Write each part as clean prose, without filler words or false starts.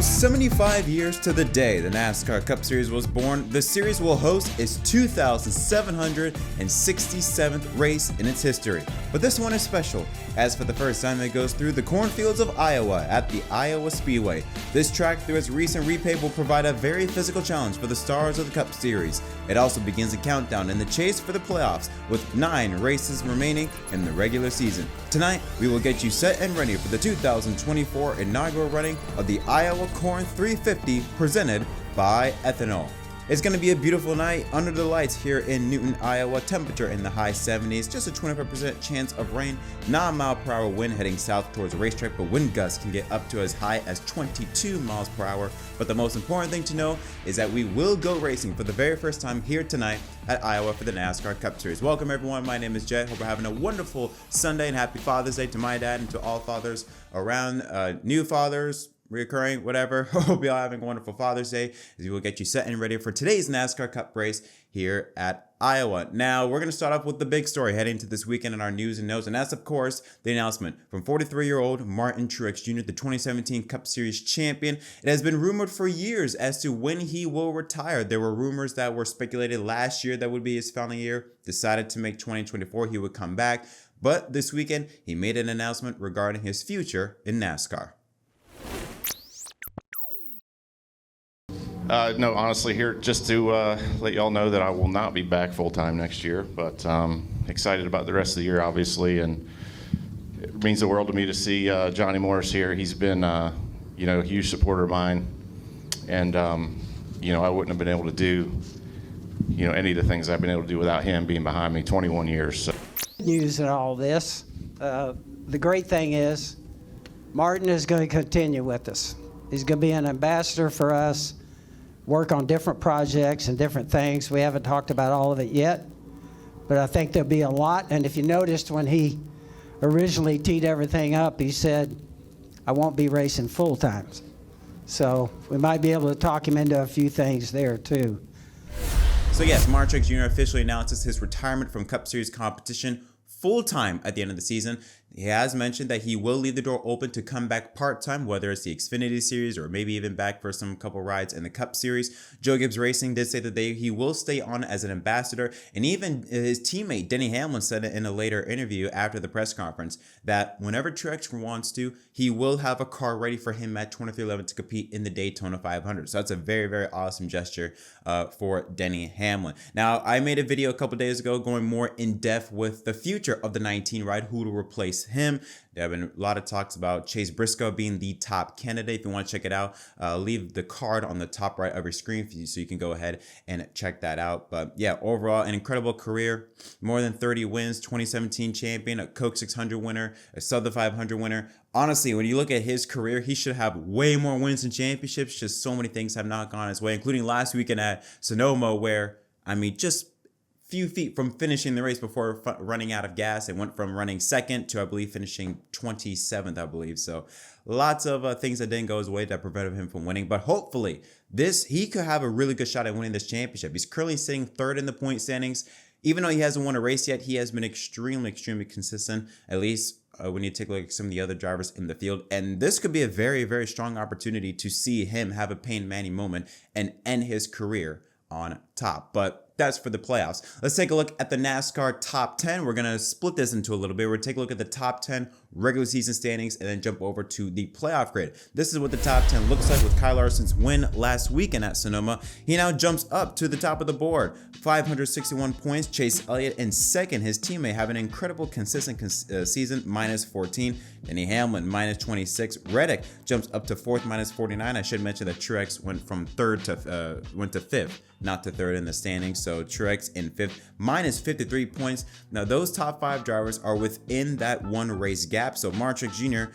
75 years to the day the NASCAR Cup Series was born, the series will host its 2,767th race in its history. But this one is special, as for the first time it goes through the cornfields of Iowa at the Iowa Speedway. This track, through its recent repave, will provide a very physical challenge for the stars of the Cup Series. It also begins a countdown in the chase for the playoffs, with 9 races remaining in the regular season. Tonight, we will get you set and ready for the 2024 inaugural running of the Iowa Corn 350 presented by Ethanol. It's going to be a beautiful night under the lights here in Newton, Iowa. Temperature in the high 70s, just a 25% chance of rain, 9-mile-per-hour wind heading south towards the racetrack, but wind gusts can get up to as high as 22 miles per hour. But the most important thing to know is that we will go racing for the very first time here tonight at Iowa for the NASCAR Cup Series. Welcome everyone, my name is Jett. Hope we're having a wonderful Sunday and happy Father's Day to my dad and to all fathers around, new fathers, reoccurring, whatever. Hope y'all having a wonderful Father's Day, as we will get you set and ready for today's NASCAR Cup race here at Iowa. Now, we're going to start off with the big story heading to this weekend in our news and notes, and that's, of course, the announcement from 43-year-old Martin Truex Jr., the 2017 Cup Series champion. It has been rumored for years as to when he will retire. There were rumors that were speculated last year that would be his final year. Decided to make 2024 he would come back, but this weekend he made an announcement regarding his future in NASCAR. No, honestly, here just to let y'all know that I will not be back full-time next year, but excited about the rest of the year, obviously, and it means the world to me to see Johnny Morris here. He's been, a huge supporter of mine, and, I wouldn't have been able to do, any of the things I've been able to do without him being behind me 21 years. So. News in all this. The great thing is Martin is going to continue with us. He's going to be an ambassador for us, work on different projects and different things. We haven't talked about all of it yet, but I think there'll be a lot. And if you noticed, when he originally teed everything up, he said, I won't be racing full time. So we might be able to talk him into a few things there too. So yes, Martin Truex Jr. officially announces his retirement from Cup Series competition full-time at the end of the season. He has mentioned that he will leave the door open to come back part-time, whether it's the Xfinity Series or maybe even back for some couple rides in the Cup Series. Joe Gibbs Racing did say that he will stay on as an ambassador, and even his teammate Denny Hamlin said it in a later interview after the press conference that whenever Truex wants to, he will have a car ready for him at 2311 to compete in the Daytona 500. So that's a very, very awesome gesture for Denny Hamlin. Now, I made a video a couple days ago going more in depth with the future of the 19 ride, who to replace him. There have been a lot of talks about Chase Briscoe being the top candidate. If you want to check it out, leave the card on the top right of your screen for you, so you can go ahead and check that out. But yeah, overall, an incredible career. More than 30 wins, 2017 champion, a Coke 600 winner, a Southern 500 winner. Honestly, when you look at his career, he should have way more wins and championships. Just so many things have not gone his way, including last weekend at Sonoma, where, just few feet from finishing the race before running out of gas. It went from running second to, I believe, finishing 27th, I believe. So lots of things that didn't go his way that prevented him from winning. But hopefully he could have a really good shot at winning this championship. He's currently sitting third in the point standings. Even though he hasn't won a race yet, he has been extremely, extremely consistent, at least when you take a look at some of the other drivers in the field. And this could be a very, very strong opportunity to see him have a Peyton Manning moment and end his career on top. But that's for the playoffs. Let's take a look at the NASCAR top 10. We're going to split this into a little bit. We're going to take a look at the top 10 regular season standings and then jump over to the playoff grid. This is what the top 10 looks like with Kyle Larson's win last weekend at Sonoma. He now jumps up to the top of the board. 561 points. Chase Elliott in second. His teammate having an incredible consistent season, minus 14. Denny Hamlin, minus 26. Reddick jumps up to fourth, minus 49. I should mention that Truex went from third to went to fifth, not to third in the standings. So Truex in fifth, minus 53 points. Now those top 5 drivers are within that one race gap. So Martin Truex Jr.,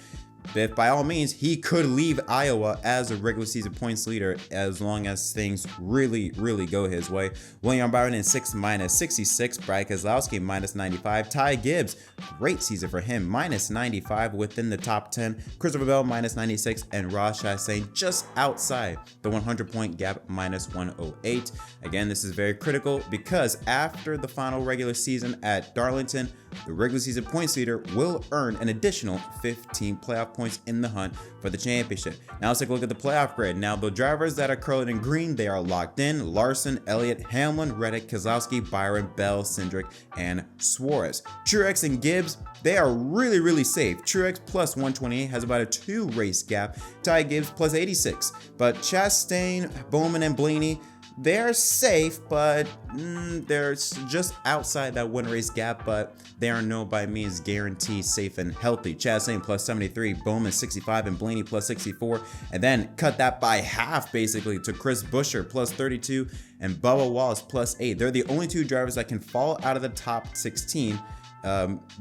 that by all means, he could leave Iowa as a regular season points leader as long as things really, really go his way. William Byron in 6th, minus 66. Brad Keselowski, minus 95. Ty Gibbs, great season for him, minus 95 within the top 10. Christopher Bell, minus 96. And Ross Chastain just outside the 100-point gap, minus 108. Again, this is very critical because after the final regular season at Darlington, the regular season points leader will earn an additional 15 playoff points in the hunt for the championship. Now let's take a look at the playoff grid. Now the drivers that are colored in green, they are locked in: Larson, Elliott, Hamlin, Reddick, Keselowski, Byron, Bell, Cindric, and Suarez. Truex and Gibbs, they are really safe. Truex plus 128 has about a 2 race gap. Ty Gibbs plus 86. But Chastain, Bowman, and Blaney, they're safe, but they're just outside that 1 race gap, but they are no by means guaranteed safe and healthy. Chastain plus 73, Bowman 65, and Blaney plus 64. And then cut that by half basically to Chris Buescher plus 32 and Bubba Wallace plus 8. They're the only 2 drivers that can fall out of the top 16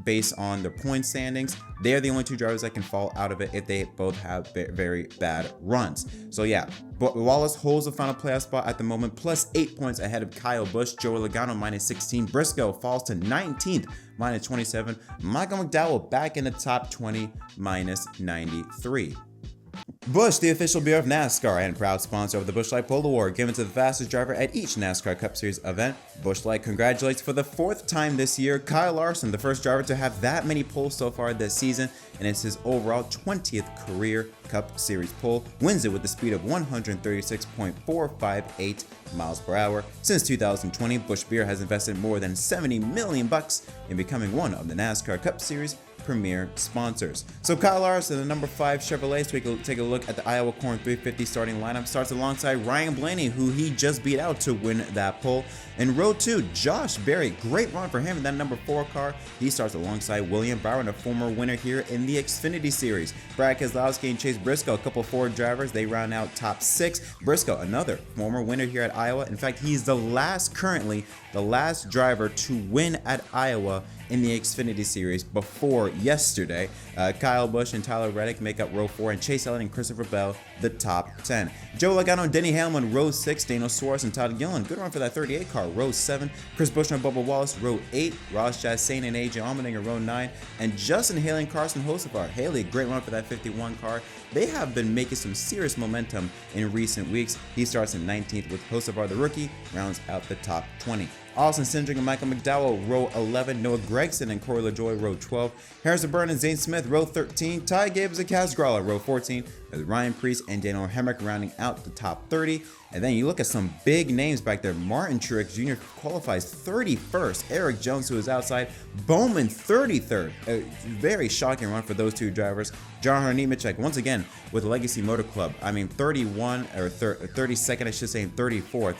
based on their point standings. They are the only 2 drivers that can fall out of it if they both have very bad runs. So yeah, but Wallace holds the final playoff spot at the moment, plus 8 points ahead of Kyle Busch. Joey Logano minus 16. Briscoe falls to 19th, minus 27. Michael McDowell back in the top 20, minus 93. Busch, the official beer of NASCAR and proud sponsor of the Busch Light Pole Award, given to the fastest driver at each NASCAR Cup Series event. Busch Light congratulates for the 4th time this year Kyle Larson, the first driver to have that many poles so far this season, and it's his overall 20th career Cup Series pole. Wins it with a speed of 136.458 miles per hour. Since 2020, Busch Beer has invested more than $70 million in becoming one of the NASCAR Cup Series premier sponsors. So Kyle Larson, the number 5 Chevrolet, so we can take a look at the Iowa Corn 350 starting lineup. Starts alongside Ryan Blaney, who he just beat out to win that pole. In row 2, Josh Berry, great run for him in that number 4 car. He starts alongside William Byron, a former winner here in the Xfinity Series. Brad Keselowski and Chase Briscoe, a couple Ford drivers, they round out top 6. Briscoe, another former winner here at Iowa. In fact, he's currently the last driver to win at Iowa in the Xfinity Series before yesterday. Kyle Busch and Tyler Reddick make up row 4, and Chase Elliott and Christopher Bell the top 10. Joe Logano and Denny Hamlin, row 6. Daniel Suarez and Todd Gilliland, good run for that 38 car, row 7. Chris Buescher and Bubba Wallace, row 8. Ross Chastain and AJ Allmendinger, row 9. And Justin Haley and Carson Hocevar. Haley, great run for that 51 car. They have been making some serious momentum in recent weeks. He starts in 19th with Hocevar, the rookie, rounds out the top 20. Austin Cindric and Michael McDowell, row 11. Noah Gragson and Corey LaJoie, row 12. Harrison Burton and Zane Smith, row 13. Ty Gibbs and Kaz Grala, row 14. With Ryan Preece and Daniel Hemrick rounding out the top 30. And then you look at some big names back there. Martin Truex Jr. qualifies 31st. Eric Jones, who is outside. Bowman, 33rd. A very shocking run for those 2 drivers. John Nemechek, once again, with Legacy Motor Club. 31 or 32nd, I should say, and 34th.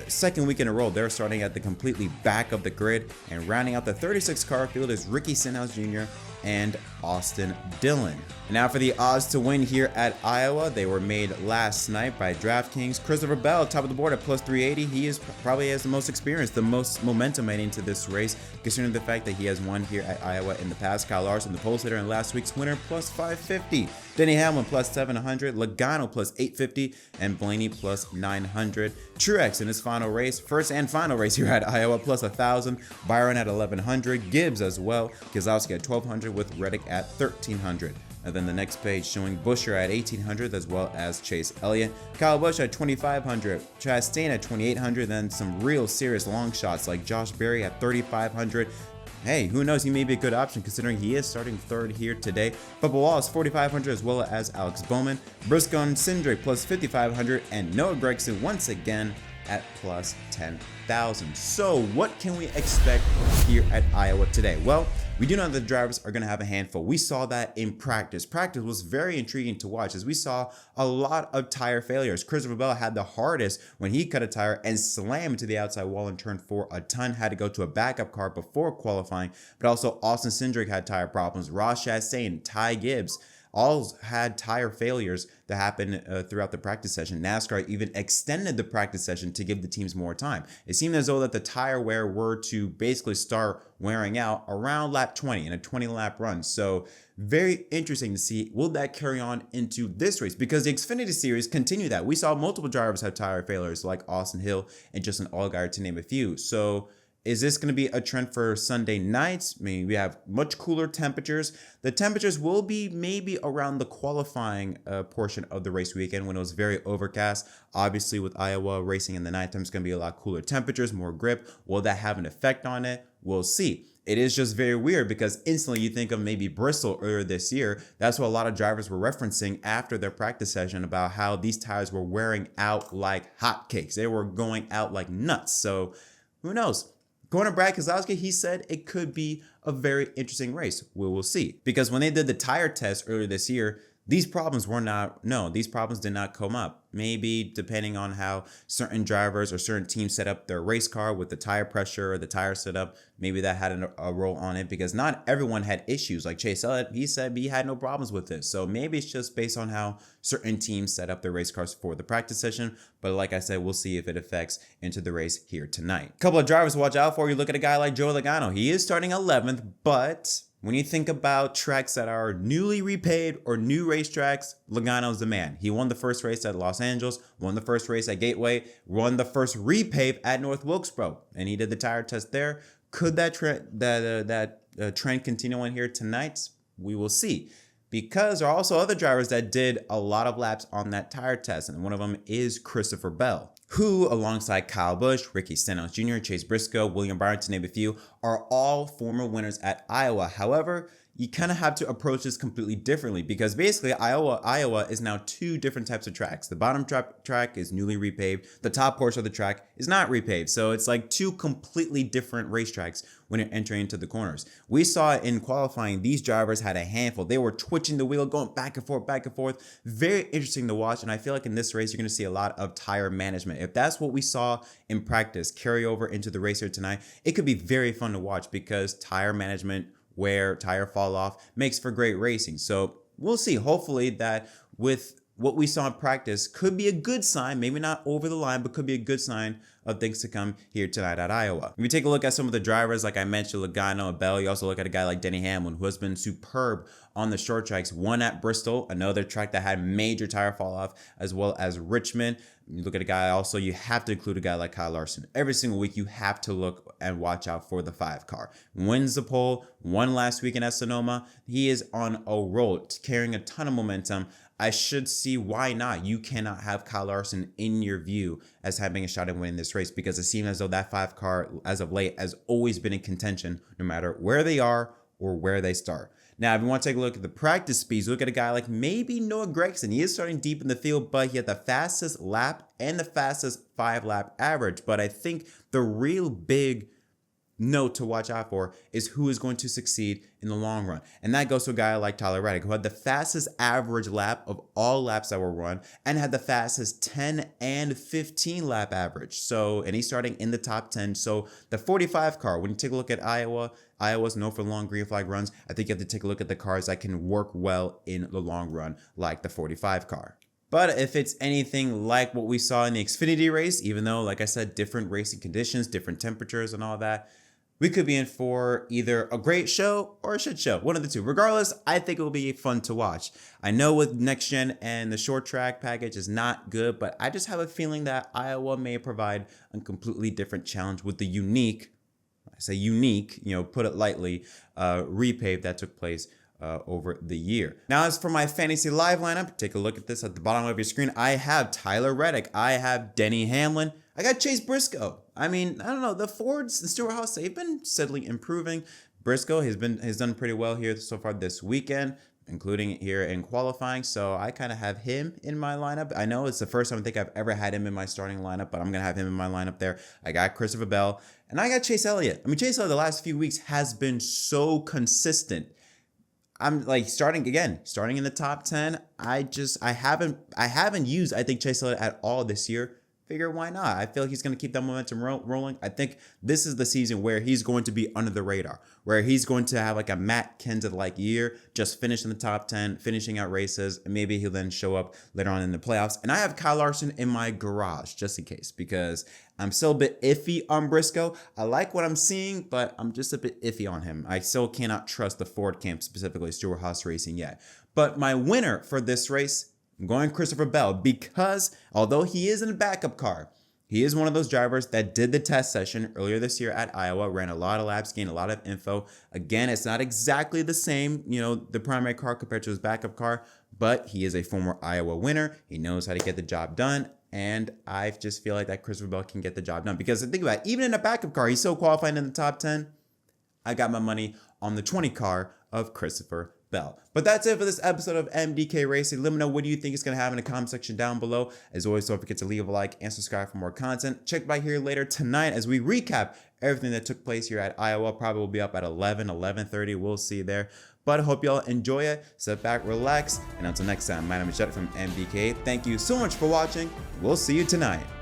Second week in a row, they're starting at the completely back of the grid, and rounding out the 36 car field is Ricky Stenhouse Jr. and Austin Dillon. And now for the odds to win here at Iowa, they were made last night by DraftKings. Christopher Bell, top of the board at plus 380. He is probably has the most experience, the most momentum heading into this race, considering the fact that he has won here at Iowa in the past. Kyle Larson, the pole sitter in last week's winner, plus 550. Denny Hamlin plus 700, Logano plus 850, and Blaney plus 900. Truex in his final race, first and final race here at Iowa, plus 1,000. Byron at 1,100, Gibbs as well, Keselowski at 1,200, with Reddick at 1,300. And then the next page showing Buescher at 1,800, as well as Chase Elliott. Kyle Busch at 2,500, Chastain at 2,800, then some real serious long shots like Josh Berry at 3,500. Hey, who knows, he may be a good option considering he is starting 3rd here today. Bubba Wallace 4,500, as well as Alex Bowman. Briscoe and Cindric plus 5,500, and Noah Gragson once again at plus 10,000. So what can we expect here at Iowa today? Well, we do know that the drivers are going to have a handful. We saw that in practice. Practice was very intriguing to watch as we saw a lot of tire failures. Christopher Bell had the hardest when he cut a tire and slammed into the outside wall in turn 4 a ton. Had to go to a backup car before qualifying. But also Austin Cindric had tire problems. Ross Chastain, Ty Gibbs, all had tire failures that happened throughout the practice session. NASCAR even extended the practice session to give the teams more time. It seemed as though that the tire wear were to basically start wearing out around lap 20 in a 20-lap run. So very interesting to see, will that carry on into this race? Because the Xfinity Series continue that. We saw multiple drivers have tire failures like Austin Hill and Justin Allgaier, to name a few. So is this going to be a trend for Sunday nights? We have much cooler temperatures. The temperatures will be maybe around the qualifying portion of the race weekend when it was very overcast. Obviously, with Iowa racing in the nighttime, it's going to be a lot cooler temperatures, more grip. Will that have an effect on it? We'll see. it is just very weird because instantly you think of maybe Bristol earlier this year. That's what a lot of drivers were referencing after their practice session about how these tires were wearing out like hotcakes. They were going out like nuts. So who knows? According to Brad Keselowski, he said it could be a very interesting race. We will see. Because when they did the tire test earlier this year, these problems did not come up. Maybe depending on how certain drivers or certain teams set up their race car with the tire pressure or the tire setup, maybe that had a role on it because not everyone had issues. Like Chase Elliott, he said he had no problems with this. So maybe it's just based on how certain teams set up their race cars for the practice session. But like I said, we'll see if it affects into the race here tonight. A couple of drivers to watch out for. You look at a guy like Joey Logano. He is starting 11th, but when you think about tracks that are newly repaved or new racetracks, Logano's the man. He won the first race at Los Angeles, won the first race at Gateway, won the first repave at North Wilkesboro, and he did the tire test there. Could that trend continue on here tonight? We will see. Because there are also other drivers that did a lot of laps on that tire test, and one of them is Christopher Bell, who, alongside Kyle Busch, Ricky Stenhouse Jr., Chase Briscoe, William Byron, to name a few, are all former winners at Iowa. However, you kind of have to approach this completely differently because basically Iowa is now two different types of tracks. The bottom track is newly repaved. The top portion of the track is not repaved. So it's like two completely different racetracks when you're entering into the corners. We saw in qualifying, these drivers had a handful. They were twitching the wheel, going back and forth, back and forth. Very interesting to watch. And I feel like in this race, you're going to see a lot of tire management. If that's what we saw in practice carry over into the race here tonight, it could be very fun to watch because tire management, wear, tire fall off makes for great racing. So we'll see. Hopefully that with what we saw in practice could be a good sign, maybe not over the line, but could be a good sign of things to come here tonight at Iowa. If you take a look at some of the drivers, like I mentioned, Logano and Bell, you also look at a guy like Denny Hamlin, who has been superb on the short tracks. One at Bristol, another track that had major tire fall off, as well as Richmond. You look at a guy also, you have to include a guy like Kyle Larson. Every single week, you have to look and watch out for the 5 car. Wins the pole, won last week in Sonoma. He is on a roll, carrying a ton of momentum. I should see why not. You cannot have Kyle Larson in your view as having a shot at winning this race because it seems as though that 5 car, as of late, has always been in contention no matter where they are or where they start. Now, if you want to take a look at the practice speeds, look at a guy like maybe Noah Gragson. He is starting deep in the field, but he had the fastest lap and the fastest 5-lap average. But I think the real big note to watch out for is who is going to succeed in the long run. And that goes to a guy like Tyler Reddick, who had the fastest average lap of all laps that were run and had the fastest 10 and 15 lap average. So, and he's starting in the top 10. So the 45 car, when you take a look at Iowa's known for long green flag runs. I think you have to take a look at the cars that can work well in the long run, like the 45 car. But if it's anything like what we saw in the Xfinity race, even though, like I said, different racing conditions, different temperatures and all that, we could be in for either a great show or a shit show, one of the two. Regardless, I think it will be fun to watch. I know with next gen and the short track package is not good, but I just have a feeling that Iowa may provide a completely different challenge with the unique, I say unique, put it lightly, repave that took place over the year. Now, as for my fantasy live lineup, take a look at this at the bottom of your screen. I have Tyler Reddick. I have Denny Hamlin. I got Chase Briscoe. I mean, I don't know. The Fords, the Stewart-Haas, they've been steadily improving. Briscoe has done pretty well here so far this weekend, including here in qualifying. So I kind of have him in my lineup. I know it's the first time I think I've ever had him in my starting lineup, but I'm going to have him in my lineup there. I got Christopher Bell, and I got Chase Elliott. I mean, Chase Elliott the last few weeks has been so consistent. I'm like starting in the top 10. I haven't used, I think, Chase Elliott at all this year. Figure why not? I feel like he's going to keep that momentum rolling. I think this is the season where he's going to be under the radar, where he's going to have like a Matt Kenseth-like year, just finish in the top 10, finishing out races, and maybe he'll then show up later on in the playoffs. And I have Kyle Larson in my garage just in case because I'm still a bit iffy on Briscoe. I like what I'm seeing, but I'm just a bit iffy on him. I still cannot trust the Ford camp, specifically Stewart-Haas Racing yet. But my winner for this race, I'm going Christopher Bell because although he is in a backup car, he is one of those drivers that did the test session earlier this year at Iowa, ran a lot of laps, gained a lot of info. Again, it's not exactly the same, the primary car compared to his backup car, but he is a former Iowa winner. He knows how to get the job done. And I just feel like that Christopher Bell can get the job done because think about it, even in a backup car, he's still qualifying in the top 10. I got my money on the 20 car of Christopher Bell. But that's it for this episode of MDK Racing. Let me know what do you think it's going to have in the comment section down below. As always, don't forget to leave a like and subscribe for more content. Check back here later tonight as we recap everything that took place here at Iowa. Probably will be up at 11:30. We'll see you there. But I hope y'all enjoy it. Sit back, relax, and until next time, my name is Jett from MDK. Thank you so much for watching. We'll see you tonight.